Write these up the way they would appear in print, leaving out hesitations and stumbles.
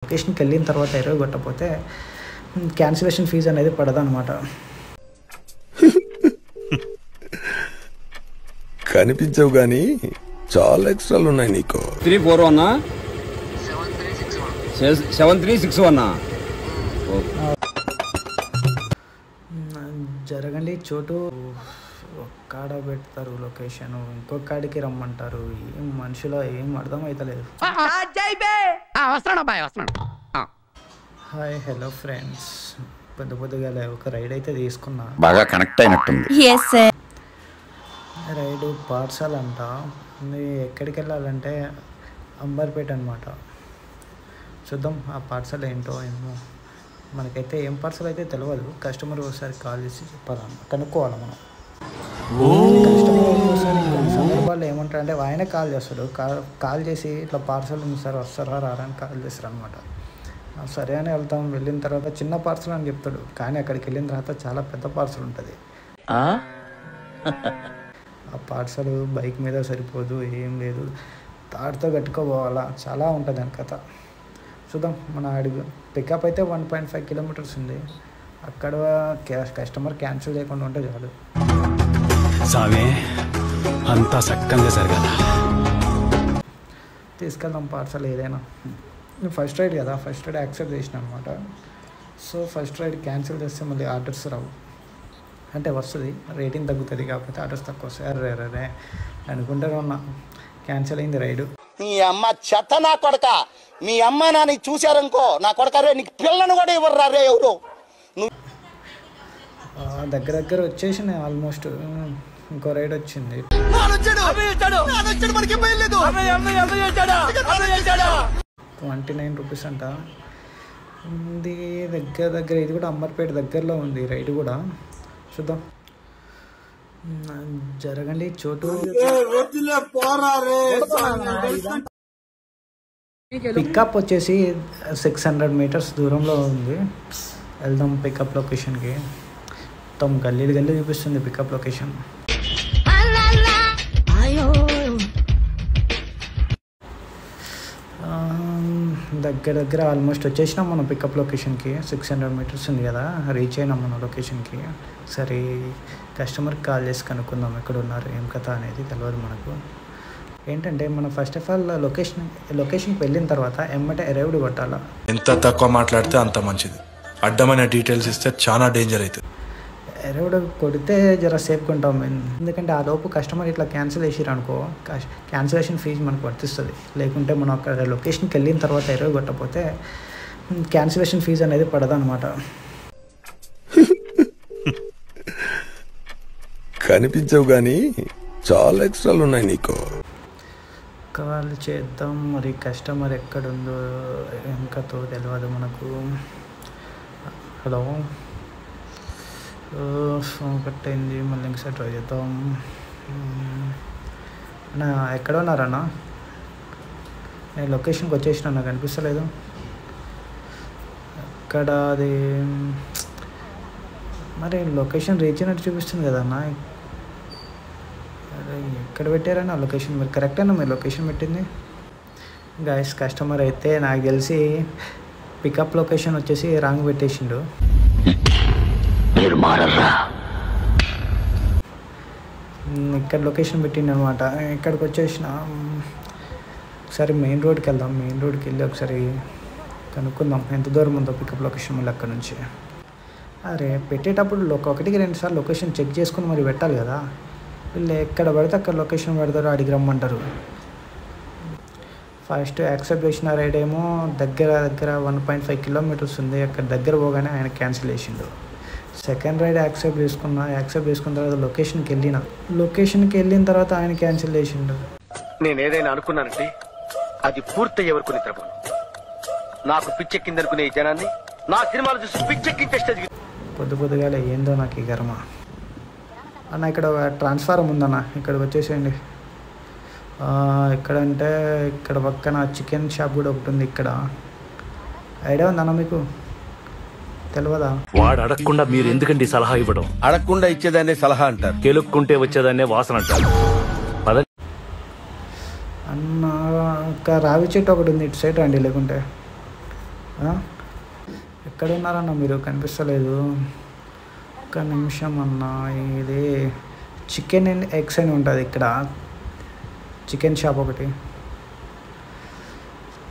లొకేషన్కి వెళ్ళిన తర్వాత ఎరవ కొట్టకపోతే క్యాన్సిలేషన్ ఫీజు అనేది పడదన్నమాట. కనిపించవు కానీ చాలా ఎక్స్ట్రాలు ఉన్నాయి నీకు. 7361 జరగండి చోటు ఒక్కడ పెడతారు లొకేషన్, ఇంకొక కాడికి రమ్మంటారు. ఏం మనుషులో ఏం అర్థం అవుతలేదు. హాయ్ హలో ఫ్రెండ్స్, పొద్దుగా ఒక రైడ్ అయితే తీసుకున్నా. బాగా కనెక్ట్ అయినట్టుంది. రైడ్ పార్సల్ అంట. ఎక్కడికి వెళ్ళాలంటే అంబర్పేట అనమాట. చూద్దాం ఆ పార్సల్ ఏంటో ఏమో. మనకైతే ఏం పార్సల్ అయితే తెలియదు. కస్టమర్ ఒకసారి కాల్ చేసి చెప్పాలన్న, కనుక్కోవాలి మనం. కస్టమర్ ఒకసారి కొన్ని సందర్భాల్లో ఏమంటారంటే ఆయనే కాల్ చేస్తాడు. కాల్ చేసి ఇట్లా పార్సల్ ఉంది సార్, వస్తారా రారా అని కాల్ చేస్తారు అనమాట. సరే అని వెళ్తాం. వెళ్ళిన తర్వాత చిన్న పార్సల్ అని చెప్తాడు, కానీ అక్కడికి వెళ్ళిన తర్వాత చాలా పెద్ద పార్సల్ ఉంటుంది. ఆ పార్సల్ బైక్ మీద సరిపోదు, ఏం లేదు, తాడుతో కట్టుకోపోవాలా, చాలా ఉంటుంది దాని కథ. చూద్దాం. మన అడుగు పికప్ అయితే 1.5 కిలోమీటర్స్ ఉంది. అక్కడ కస్టమర్ క్యాన్సిల్ చేయకుండా ఉంటే చాలు. సామే అంతా సక్కంగా జరగాల. తీసుకెళ్దాం పార్సల్ ఏదైనా. ఫస్ట్ రైడ్ కదా, ఫస్ట్ రైడ్ యాక్సెప్ట్ చేసిన అనమాట. సో ఫస్ట్ రైడ్ క్యాన్సిల్ చేస్తే మళ్ళీ ఆర్డర్స్ రావు, అంటే వస్తుంది రేటింగ్ తగ్గుతుంది, కాకపోతే ఆర్డర్స్ తక్కువ వస్తాయి. అరే అనుకుంటే ఉన్నా, క్యాన్సిల్ అయింది రైడు. మీ అమ్మ చెత్త నా కొడక, మీ అమ్మ నాని చూశారనుకో నా కొడక, రే నీకు పిల్లను కూడా ఇవ్వరు రే ఎవరు. దగ్గర వచ్చేసినాయి ఆల్మోస్ట్. ఇంకో రైడ్ వచ్చింది. 29 రూపీస్ అంట. ఇది దగ్గర ఇది కూడా అంబర్పేట దగ్గరలో ఉంది రైడ్ కూడా. చూద్దాం. జరగండి చోటు. పికప్ వచ్చేసి 600 మీటర్స్ దూరంలో ఉంది. వెళ్దాం పికప్ లొకేషన్కి. మొత్తం గల్లీ చూపిస్తుంది పికప్ లొకేషన్. దగ్గర ఆల్మోస్ట్ వచ్చేసినాం మనం పికప్ లొకేషన్కి. 600 మీటర్స్ ఉంది కదా, రీచ్ అయినాం మనం లొకేషన్కి. సరే కస్టమర్కి కాల్ చేసి కనుక్కుందాం ఎక్కడ ఉన్నారు, ఏం కథ అనేది తెలియదు మనకు. ఏంటంటే మనం ఫస్ట్ ఆఫ్ ఆల్ లొకేషన్కి వెళ్ళిన తర్వాత ఎమ్మటే అరైవ్డ్ కొట్టాలా. ఎంత తక్కువ మాట్లాడితే అంత మంచిది. అడ్డమైన డీటెయిల్స్ ఇస్తే చాలా డేంజర్ అవుతుంది. అరైవ్డ్ కొడితే జర సేఫ్గా ఉంటాం. ఎందుకంటే ఆ లోపు కస్టమర్ ఇట్లా క్యాన్సిల్ చేసిరు అనుకో, క్యాన్సిలేషన్ ఫీజు మనకు వర్తిస్తుంది. లేకుంటే మనం అక్కడ లొకేషన్కి వెళ్ళిన తర్వాత అరైవ్ కొట్టకపోతే క్యాన్సిలేషన్ ఫీజు అనేది పడదన్నమాట. కనిపించవు కానీ చాలా ఎక్స్ట్రాలు ఉన్నాయి నీకు. కాల్ చేద్దాం. మరి కస్టమర్ ఎక్కడుందో ఎంకతో తెలియదు మనకు. హలో, ఫోన్ కట్ అయింది. మళ్ళీ ఇంకసారి ట్రై చేద్దాం. అన్నా ఎక్కడ ఉన్నారన్నా? నేను లొకేషన్కి వచ్చేసిన, నాకు కనిపిస్తలేదు. అక్కడ అది మరి లొకేషన్ రీచ్ అయినట్టు చూపిస్తుంది కదన్నా. అరే ఎక్కడ పెట్టారన్నా లొకేషన్? మీరు కరెక్టేనా మీరు లొకేషన్ పెట్టింది? గాయస్ కస్టమర్ అయితే నాకు తెలిసి పికప్ లొకేషన్ వచ్చేసి రాంగ్ పెట్టేసిండు. ఇక్కడ లొకేషన్ పెట్టిండు అనమాట. ఇక్కడికి వచ్చేసిన. ఒకసారి మెయిన్ రోడ్కి వెళ్దాం. మెయిన్ రోడ్కి వెళ్ళి ఒకసారి కనుక్కుందాం ఎంత దూరం ఉందో పికప్ లొకేషన్. మళ్ళీ అక్కడ నుంచి అరే పెట్టేటప్పుడు 1కి 2 సార్లు లొకేషన్ చెక్ చేసుకుని మరి పెట్టాలి కదా. వీళ్ళు ఎక్కడ పడితే అక్కడ లొకేషన్ పెడతారు, అడిగి రమ్మంటారు. ఫస్ట్ యాక్సెప్ట్ చేసిన రైడ్ ఏమో దగ్గర 1.5 కిలోమీటర్స్ ఉంది. అక్కడ దగ్గర పోగానే ఆయన క్యాన్సిల్ చేసిండు. సెకండ్ రైడ్ యాక్సెప్ట్ చేసుకున్న తర్వాత లొకేషన్కి వెళ్ళిన తర్వాత ఆయన క్యాన్సిల్ చేసిండు. నేను ఏదైనా అనుకున్నానంటే అది పూర్తయ్యే వరకు నిద్రపోను. నాకు పిచ్చెక్కిందనుకునే ఈ జనాన్ని నా సినిమాలు చూసి పిచ్చెక్కించే స్టేజ్. పొద్దుగాలే ఏందో నాకు ఈ గర్మ. అన్న ఇక్కడ ఒక ట్రాన్స్ఫారం ఉందన్న, ఇక్కడికి వచ్చేసేయండి. ఎక్కడంటే ఇక్కడ పక్కన చికెన్ షాప్ కూడా ఒకటి ఉంది. ఇక్కడ ఐడియా ఉందన్న మీకు? తెలియదా? వాడు అడగకుండా మీరు ఎందుకండి సలహా ఇవ్వడం? అడగకుండా ఇచ్చేదాన్నే సలహా అంటారు, కెలుక్కుంటే వచ్చేదాన్నే వాసన అంటారు. అన్న ఒక రావి చెట్టు ఒకటి ఉంది, ఇటు సైడ్ రండి. లేకుంటే ఎక్కడున్నారన్న మీరు? కనిపిస్తలేదు. ఒక్క నిమిషం అన్న. ఇది చికెన్ అండ్ ఎగ్స్ అని ఉంటుంది ఇక్కడ, చికెన్ షాప్ ఒకటి.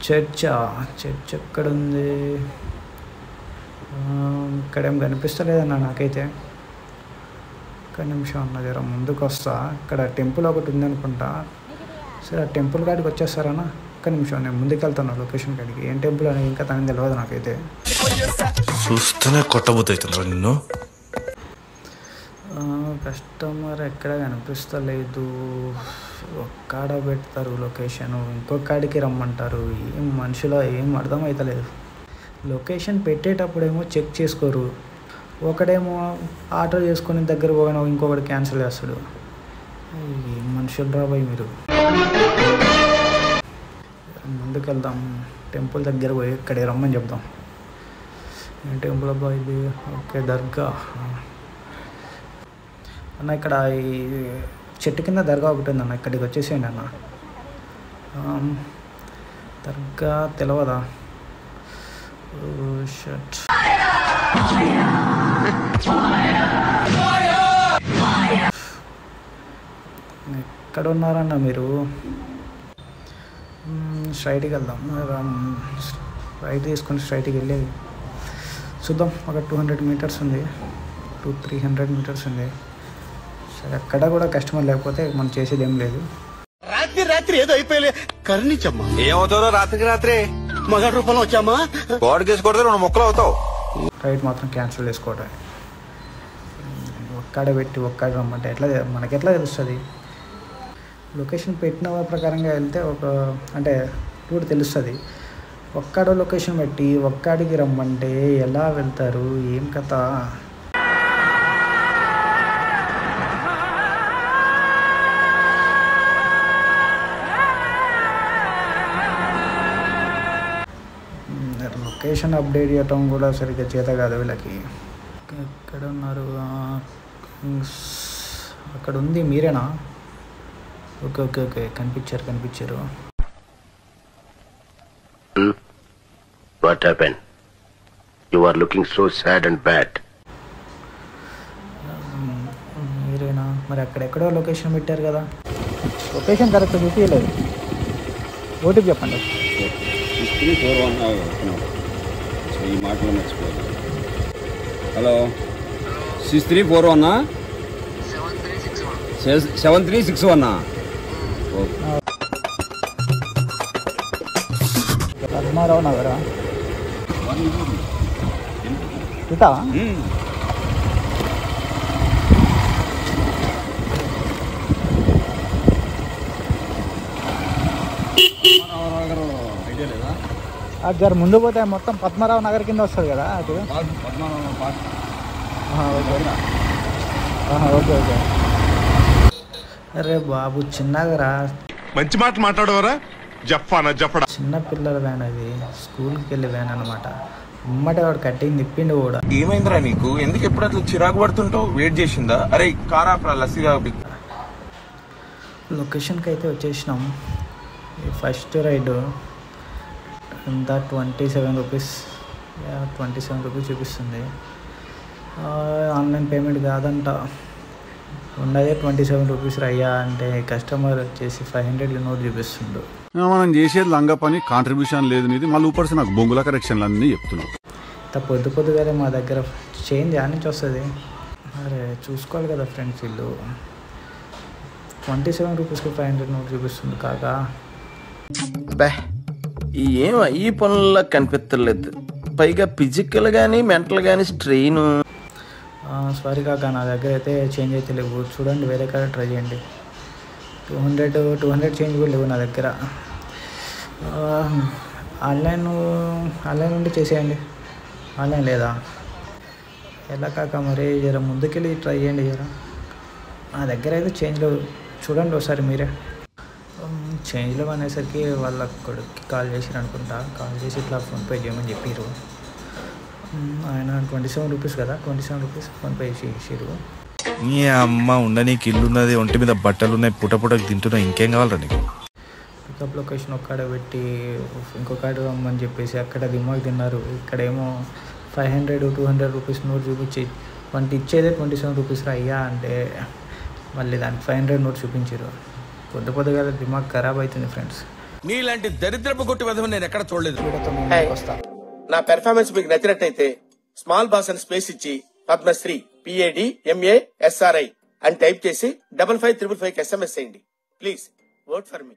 చర్చ్ ఎక్కడుంది? ఇక్కడేం కనిపిస్తలేదన్న నాకైతే. ఒక్క నిమిషం అన్న, జర ముందుకు వస్తా. ఇక్కడ టెంపుల్ ఒకటి ఉంది అనుకుంటా. సరే, ఆ టెంపుల్ కాడికి వచ్చేస్తారన్న. ఒక్క నిమిషం, నేను ముందుకు వెళ్తాను లొకేషన్ కాడికి. ఏం టెంపుల్ అని ఇంకా తనకి తెలియదు నాకైతే. చూస్తేనే కొట్టబోతుందిరా నిన్ను. కస్టమర్ ఎక్కడ కనిపిస్తలేదు. ఒక్కడ పెడతారు లొకేషన్, ఇంకొకడికి రమ్మంటారు. ఏం మనుషులో ఏం అర్థమవుతలేదు. లొకేషన్ పెట్టేటప్పుడేమో చెక్ చేసుకోరు. ఒకడేమో ఆర్డర్ చేసుకుని దగ్గర పోయినా ఇంకొకటి క్యాన్సిల్ చేస్తాడు. ఏం మనుషులు రాబోయ్ మీరు. ముందుకు వెళ్దాం, టెంపుల్ దగ్గర పోయి ఇక్కడే రమ్మని చెప్దాం. ఏం టెంపుల్ అబ్బా ఇది? ఓకే, దర్గా అన్న. ఇక్కడ ఈ చెట్టు కింద దర్గా ఒకటి ఉందన్న, ఇక్కడికి వచ్చేసేయండి అన్న. దర్గా తెలియదా? షట్. ఎక్కడ ఉన్నారన్న మీరు? స్ట్రైట్కి వెళ్దాం. రైట్ తీసుకొని స్ట్రైట్కి వెళ్ళేది చూద్దాం. ఒక 200 మీటర్స్ ఉంది, 300 మీటర్స్ ఉంది. సరే, అక్కడ కూడా కస్టమర్ లేకపోతే మనం చేసేది ఏం లేదు. రాత్రి ఏదో అయిపోయలే కరుణించమ్మా. ఏమవుతారో రాత్రికి రాత్రే మగ రూపంలో వచ్చామా? గోడకేసి కొడితే 2 ముక్కలు అవుతావు. రైట్ మాత్రం క్యాన్సిల్ చేసుకోవటం. ఒక్కడ పెట్టి ఒక్కడ రమ్మంటే ఎట్లా, మనకెట్లా తెలుస్తుంది? లొకేషన్ పెట్టిన ప్రకారంగా వెళ్తే అంటే రూట్ తెలుస్తుంది. ఒక్కడ లొకేషన్ పెట్టి ఒక్కడికి రమ్మంటే ఎలా వెళ్తారు? ఏం కథ? లొకేషన్ అప్డేట్ చేయటం కూడా సరిగ్గా చేత కాదు వీళ్ళకి. ఎక్కడ ఉన్నారు? అక్కడ ఉంది, మీరేనా? ఓకే ఓకే ఓకే, కనిపించారు. What happened? You are looking so sad and bad. మీరేనా? మరి అక్కడెక్కడో లొకేషన్ పెట్టారు కదా. లొకేషన్ కరెక్ట్ చూపించలేదు. ఓటీపీ చెప్పండి. ఈ మాటలో మర్చిపోదు. హలో, 6341 7361. పద్మారావు నగరా ఇటా? అది జర ముందు పోతే మొత్తం పద్మారావు నగర్ కింద వస్తుంది కదా అది. Okay okay. అరే బాబు, చిన్నగా మంచి మాట మాట్లాడవరా? చెప్పడా? చిన్న పిల్లల వ్యాన్ అది, స్కూల్కి వెళ్ళే వ్యాన్ అనమాట. అమ్మటే వాడు కట్టింగ్ తిప్పిండు కూడా. ఏమైందిరా నీకు? ఎందుకు ఎప్పుడు అట్లా చిరాకు పడుతుంటావు? వెయిట్ చేసిందా? అరే కారా లస్సీగా. లొకేషన్కి అయితే వచ్చేసినాం. ఫస్ట్ రైడ్ ఎంత? 27 రూపీస్. 27 రూపీస్ చూపిస్తుంది. ఆన్లైన్ పేమెంట్ కాదంట, ఉన్నదే 27 రూపీస్ అయ్యా అంటే కస్టమర్ వచ్చేసి 500 నోట్ చూపిస్తుండు. మనం చేసేది లంగా పని, కాంట్రిబ్యూషన్ లేదు నీది. మళ్ళీ ఊపర్సి నాకు బొంగుల కరెక్షన్లు అన్నీ చెప్తున్నావు. పొద్దుగానే మా దగ్గర చేంజ్ ఆ నుంచి వస్తుంది. అరే చూసుకోవాలి కదా ఫ్రెండ్స్, వీళ్ళు 27 రూపీస్కి 500 నోట్ చూపిస్తుంది కాకా. ఏం ఈ పనుల్లో కనిపించలేదు. పైగా ఫిజికల్ గానీ మెంటల్ గానీ స్ట్రెయిన్. సారీ కాకా, నా దగ్గర అయితే చేంజ్ అయితే లేవు. చూడండి, వేరే కాడ ట్రై చేయండి. 200 చేంజ్ కూడా లేవు నా దగ్గర. ఆన్లైన్ నుండి చేసేయండి. ఆన్లైన్ లేదా? ఎలా కాక మరి? జర ముందుకెళ్ళి ట్రై చేయండి జర. నా దగ్గర అయితే చేంజ్ లేవు. చూడండి ఒకసారి మీరే. చేంజ్ లేవు అనేసరికి వాళ్ళ కొడుక్కి కాల్ చేసిరు అనుకుంటా. కాల్ చేసి ఇట్లా ఫోన్పే చేయమని చెప్పారు. ఆయన 27 రూపీస్ కదా, 27 రూపీస్ ఫోన్పే చేసిరు. నీ అమ్మ ఉండ, నీకు ఇల్లున్నది, ఒంటి మీద బట్టలు ఉన్నాయి, పుటకి తింటున్నావు, ఇంకేం కావాలరా నీకు? పికప్ లొకేషన్ ఒక్కడ పెట్టి ఇంకొకడ రమ్మని చెప్పేసి అక్కడ దిమాగ్ తిన్నారు. ఇక్కడేమో 500 200 రూపీస్ నోట్ చూపించి ఇచ్చేదే 27 రూపీస్ అయ్యా అంటే మళ్ళీ దానికి 500 నోట్ చూపించారు. పొద్దుగా దిమాగ్ ఖరాబ్ అవుతుంది ఫ్రెండ్స్. నీలాంటి దరిద్రపు కొట్టి విధం నేను ఎక్కడ చూడలేదు. వీడియోతో మీ ముందుకు వస్తా. నా పెర్ఫార్మెన్స్ మీకు నచ్చినట్టయితే స్మాల్ బాస్ అని స్పేస్ ఇచ్చి పద్మశ్రీ PADMASRI అని టైప్ చేసి 5555 SMS చేయండి. Please vote for me.